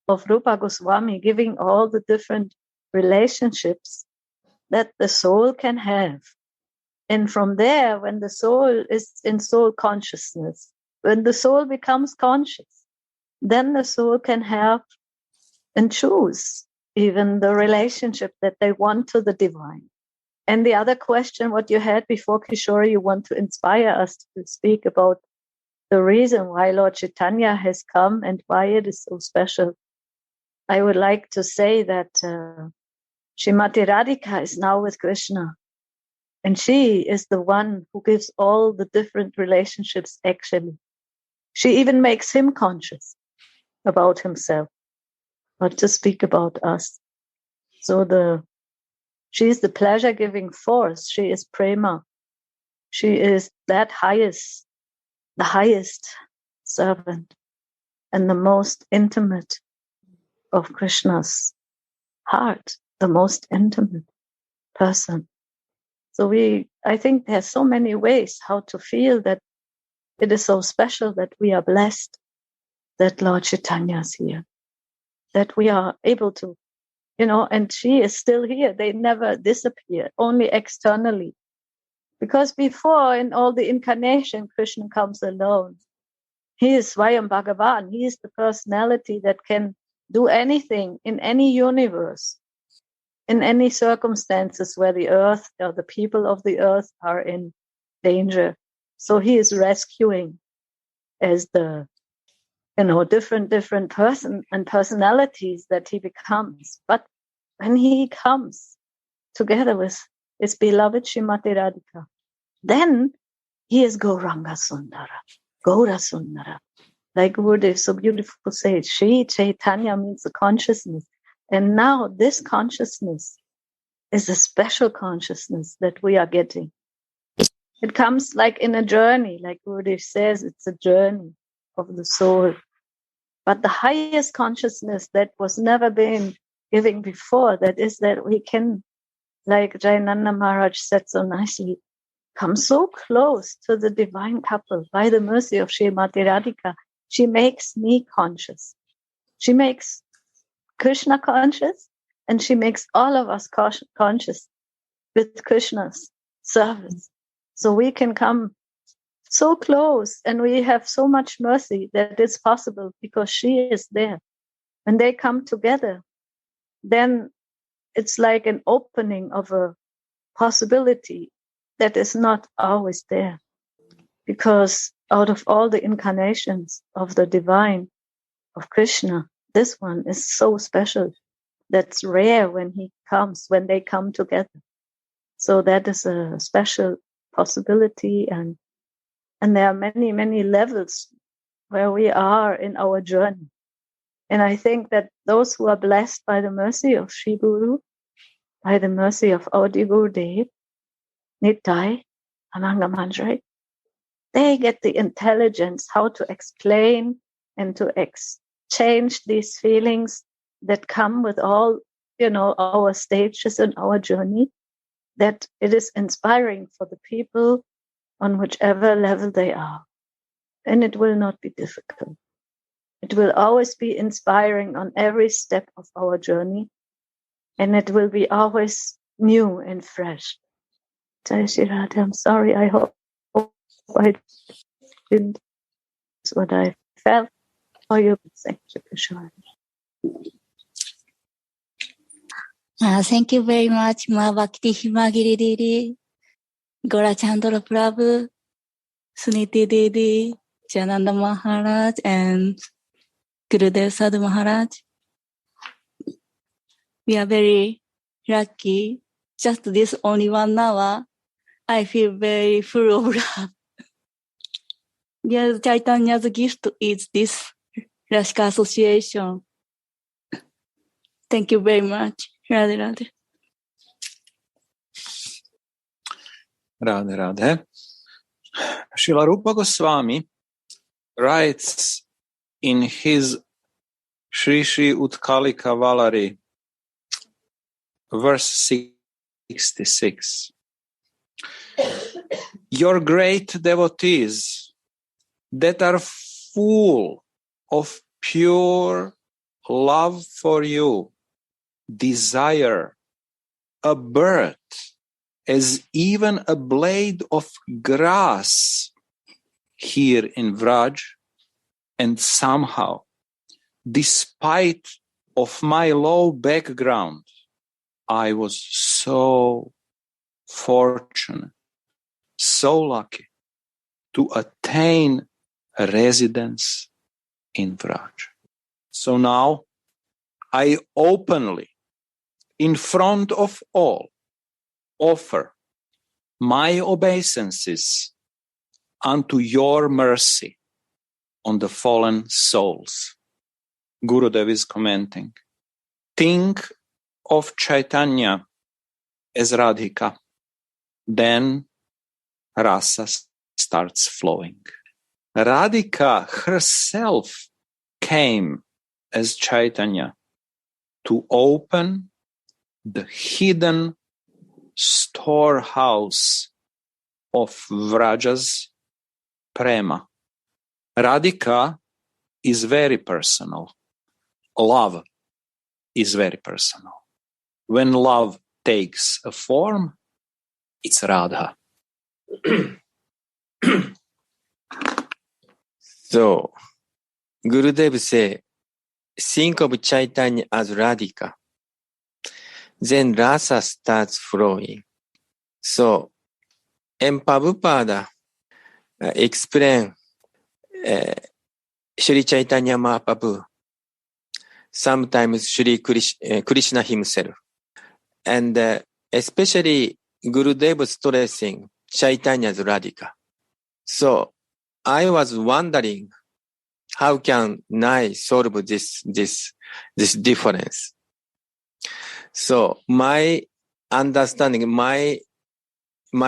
of Rupa Goswami, giving all the different relationships that the soul can have. And from there, when the soul is in soul consciousness, when the soul becomes conscious, then the soul can have and choose even the relationship that they want to the divine. And the other question, what you had before, Kishori, you want to inspire us to speak about the reason why Lord Chaitanya has come and why it is so special. I would like to say that Srimati Radhika is now with Krishna. And she is the one who gives all the different relationships actually. She even makes him conscious about himself, not to speak about us. So she is the pleasure-giving force. She is prema. She is the highest servant and the most intimate of Krishna's heart, the most intimate person. So I think there's so many ways how to feel that it is so special that we are blessed that Lord Chaitanya is here, that we are able to, and she is still here. They never disappear, only externally. Because before, in all the incarnation, Krishna comes alone. He is Swayam Bhagavan. He is the personality that can do anything in any universe, in any circumstances where the earth or the people of the earth are in danger. So he is rescuing as the, different person and personalities that he becomes. But when he comes together with his beloved Srimati Radhika. Then he is Gauranga Sundara, Gaura Sundara. Like Gurudev so beautiful says, Shri Chaitanya means the consciousness. And now this consciousness is a special consciousness that we are getting. It comes like in a journey, like Gurudev says, it's a journey of the soul. But the highest consciousness that was never been given before, that is that we can, like Jayananda Maharaj said so nicely, come so close to the divine couple by the mercy of Srimati Radhika. She makes me conscious. She makes Krishna conscious, and she makes all of us conscious with Krishna's service. So we can come so close, and we have so much mercy that it's possible because she is there. When they come together, then it's like an opening of a possibility that is not always there. Because out of all the incarnations of the divine, of Krishna, this one is so special. That's rare when they come together. So that is a special possibility, and there are many, many levels where we are in our journey. And I think that those who are blessed by the mercy of Sri Guru, by the mercy of Adi Gurudev, Nitai, Ananga Manjari, they get the intelligence how to explain and to exchange these feelings that come with all, our stages in our journey, that it is inspiring for the people on whichever level they are. And it will not be difficult. It will always be inspiring on every step of our journey. And it will be always new and fresh. Jai Shri Radha, I'm sorry, I hope I didn't. That's what I felt for you. Thank you, Krishna. Thank you very much, Ma Bhakti Himagiri Didi, Gaura Chandra Prabhu, Suniti Didi, Jananda Maharaj, and Gurudev Sadhu Maharaj. We are very lucky. Just this only 1 hour, I feel very full of love. Yes, Chaitanya's gift is this Rashika Association. Thank you very much. Radhe Radhe. Radhe Radhe. Srila Rupa Goswami writes in his Shri Shri Utkalika Valari, verse 66. Your great devotees that are full of pure love for you desire a bird as even a blade of grass here in Vraj, and somehow, despite of my low background, I was so fortunate, so lucky to attain a residence in Vraj. So now I openly, in front of all, offer my obeisances unto your mercy on the fallen souls. Gurudev is commenting. Think of Chaitanya as Radhika. Then rasa starts flowing. Radhika herself came as Chaitanya to open the hidden storehouse of Vraja's prema. Radhika is very personal. Love is very personal. When love takes a form, it's Radha. So, Gurudev say, think of Chaitanya as Radhika. Then rasa starts flowing. So, in Prabhupada explain Sri Chaitanya Mahaprabhu, sometimes Sri Krishna himself, and especially Gurudev stressing Chaitanya's Radhika. So I was wondering, how can I solve this difference? So my understanding, my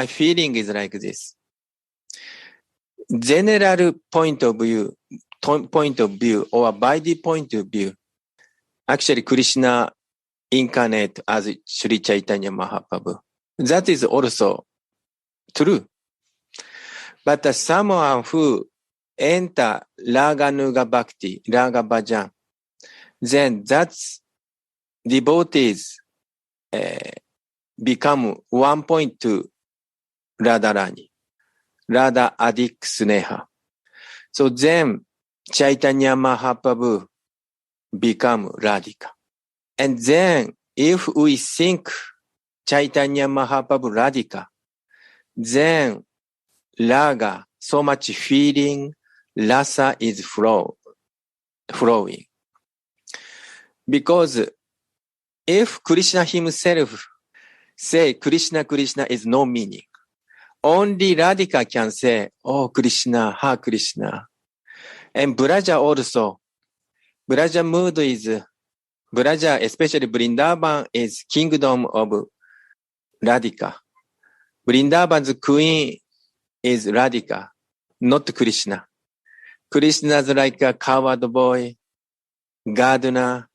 feeling is like this. General point of view, or by the point of view, actually Krishna incarnate as Sri Chaitanya Mahaprabhu. That is also true. But someone who enter Raganuga Bhakti, Raga Bhajan, then that's devotees become 1 point to Radharani, Radha Adik Sneha. So then Chaitanya Mahaprabhu become Radhika. And then if we think Chaitanya Mahaprabhu Radhika, then Raga, so much feeling, rasa is flowing. Because if Krishna himself say Krishna, Krishna is no meaning, only Radhika can say, oh Krishna, ha Krishna. And Braja also, Braja mood is, Braja, especially Vrindavan, is kingdom of Radhika. Vrindavan's queen is Radhika, not Krishna. Krishna's like a coward boy, gardener,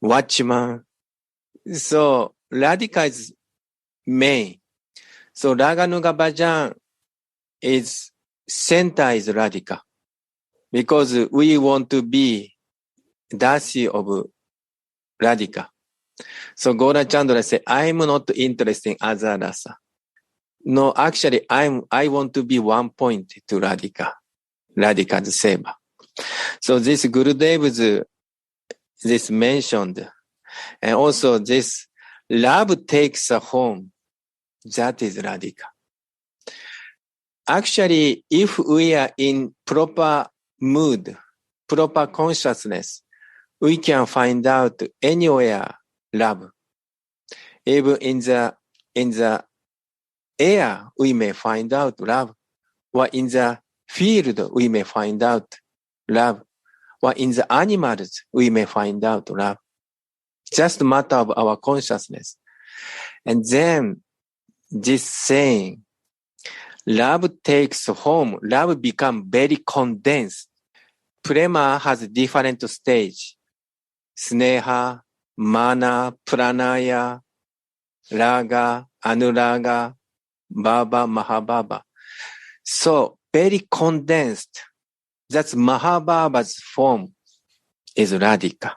watchman. So Radhika is main. So Raganuga Bhajan is center is Radhika. Because we want to be Dasi of Radhika. So Gaura Chandra said, I'm not interested in other rasa. No, actually, I want to be 1 point to Radhika. Radhika's seva. So this Gurudev's, this mentioned, and also this love takes a home. That is Radhika. Actually, if we are in proper mood, proper consciousness, we can find out anywhere love. Even in the air, we may find out love. Or in the field, we may find out love. Or in the animals, we may find out love. Just a matter of our consciousness. And then this saying, love takes home, love becomes very condensed. Prema has different stage. Sneha, mana, pranaya, raga, anuraga, bhava, mahabhava. So very condensed. That's Mahabhava's form is Radhika.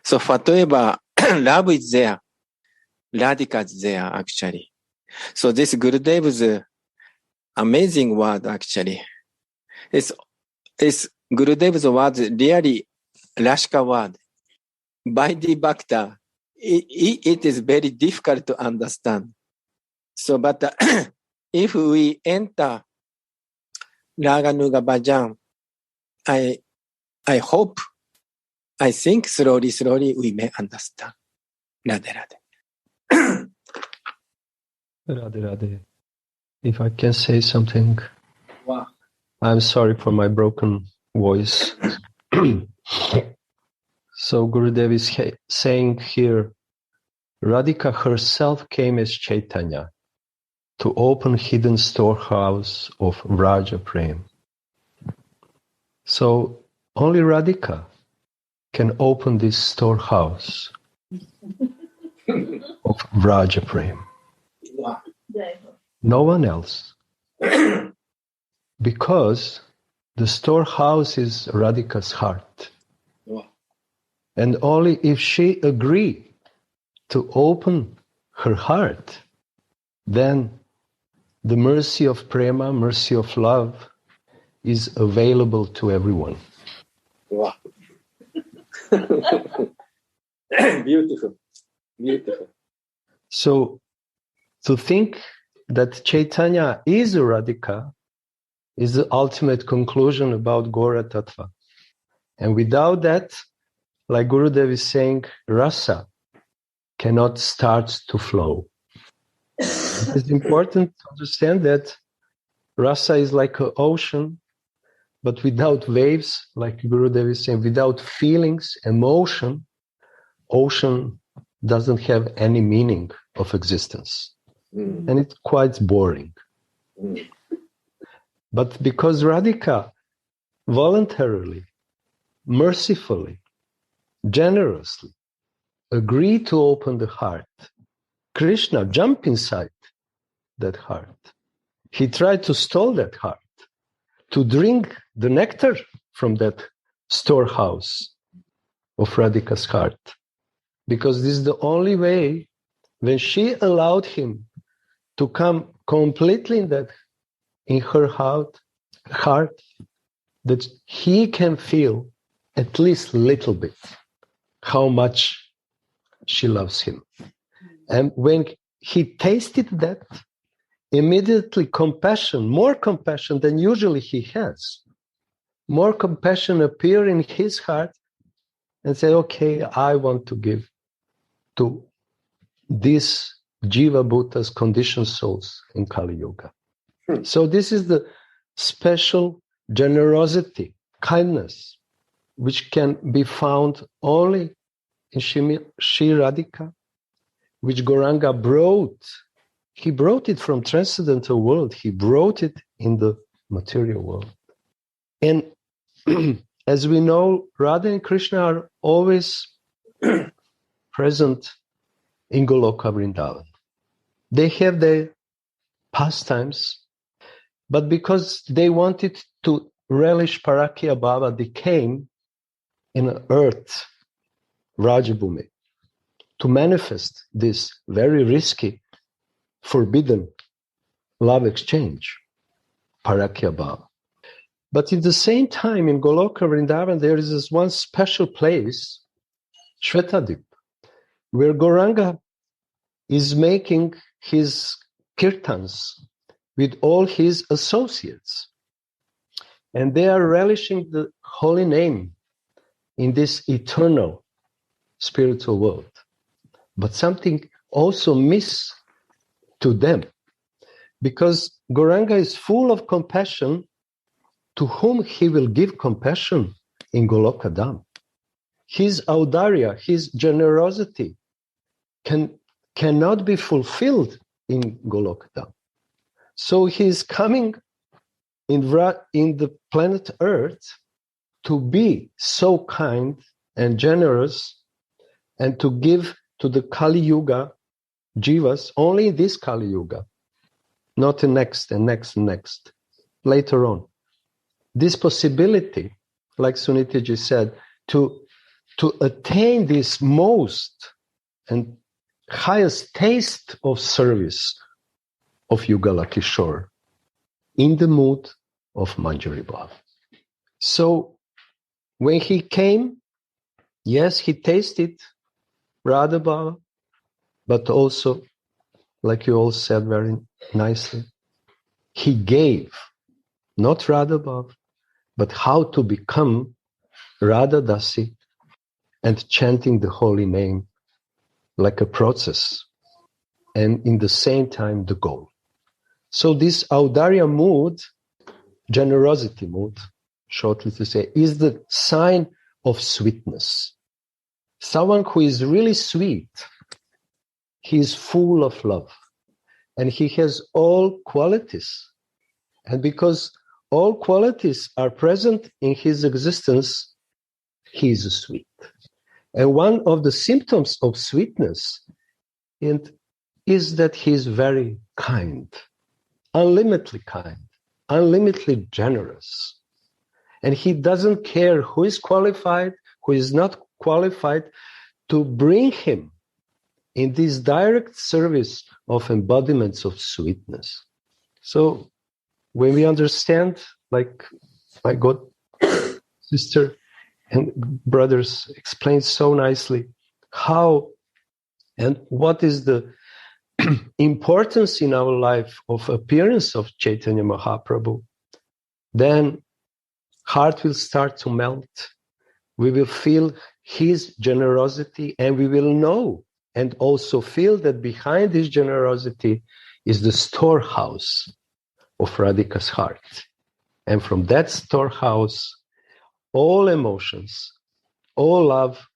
So whatever love is there, Radhika is there actually. So this Gurudev's amazing word actually. It's Gurudev's word really Rashka word. By the Bhakta, it is very difficult to understand. So, but if we enter Raganuga Bhajan, I hope, I think slowly we may understand. Radhe Radhe. Radhe Radhe. If I can say something. Wow. I'm sorry for my broken voice. So Gurudev is saying here, Radhika herself came as Chaitanya to open hidden storehouse of Vraja Prem. So only Radhika can open this storehouse of Vraja Prem. No one else. Because the storehouse is Radhika's heart. And only if she agrees to open her heart, then the mercy of prema, mercy of love, is available to everyone. Wow. Beautiful. Beautiful. So, to think that Chaitanya is Radhika is the ultimate conclusion about Gaura Tattva. And without that, like Gurudev is saying, rasa cannot start to flow. It's important to understand that rasa is like an ocean, but without waves, like Gurudev is saying, without feelings, emotion, ocean doesn't have any meaning of existence. And it's quite boring. But because Radhika voluntarily, mercifully, generously agreed to open the heart, Krishna jumped inside that heart. He tried to stall that heart, to drink the nectar from that storehouse of Radhika's heart. Because this is the only way, when she allowed him to come completely in her heart, that he can feel at least a little bit how much she loves him. And when he tasted that, immediately compassion, more compassion than usually he has, more compassion appeared in his heart and say, okay, I want to give to these Jiva Bhutas, conditioned souls in Kali Yuga. So this is the special generosity, kindness, which can be found only in Shri Radhika, which Gauranga brought. He brought it from transcendental world. He brought it in the material world. And as we know, Radha and Krishna are always present in Goloka Vrindavan. They have their pastimes, but because they wanted to relish Parakya Bhava, they came in an earth, Rajabhumi, to manifest this very risky, forbidden love exchange, Parakya Bhava. But at the same time, in Goloka Vrindavan, there is this one special place, Shvetadip, where Gauranga is making his kirtans with all his associates. And they are relishing the holy name in this eternal spiritual world. But something also miss to them, because Gauranga is full of compassion to whom he will give compassion in Goloka Dham. His audarya, his generosity cannot be fulfilled in Goloka Dham. So he is coming in the planet Earth to be so kind and generous and to give to the Kali Yuga jivas only in this Kali Yuga, not the next and next and next, later on. This possibility, like Sunitaji said, to attain this most and highest taste of service of Yugala Kishore in the mood of Manjari Bhav. So when he came, yes, he tasted Radha Bhava, but also, like you all said very nicely, he gave not Radha Bhava, but how to become Radha Dasi and chanting the holy name like a process, and in the same time the goal. So this audarya mood, generosity mood, shortly to say, is the sign of sweetness. Someone who is really sweet, he is full of love, and he has all qualities. And because all qualities are present in his existence, he is sweet. And one of the symptoms of sweetness is that he is very kind, unlimitedly generous. And he doesn't care who is qualified, who is not qualified, to bring him in this direct service of embodiments of sweetness. So when we understand, like my God sister and brothers explained so nicely, how and what is the importance in our life of appearance of Chaitanya Mahaprabhu, then heart will start to melt. We will feel his generosity, and we will know and also feel that behind his generosity is the storehouse of Radhika's heart. And from that storehouse, all emotions, all love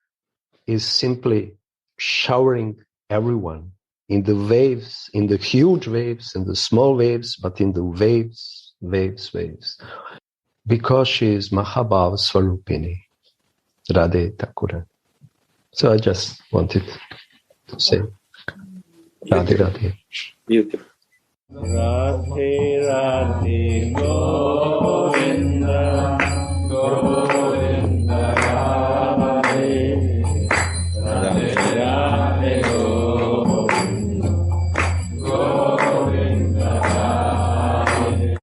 is simply showering everyone in the waves, in the huge waves, in the small waves, but in the waves, waves, waves. Because she is Mahabhava Swarupini, Radhe Thakur. So I just wanted to say, Radhe Radhe. Beautiful. Radhe Radhe Go.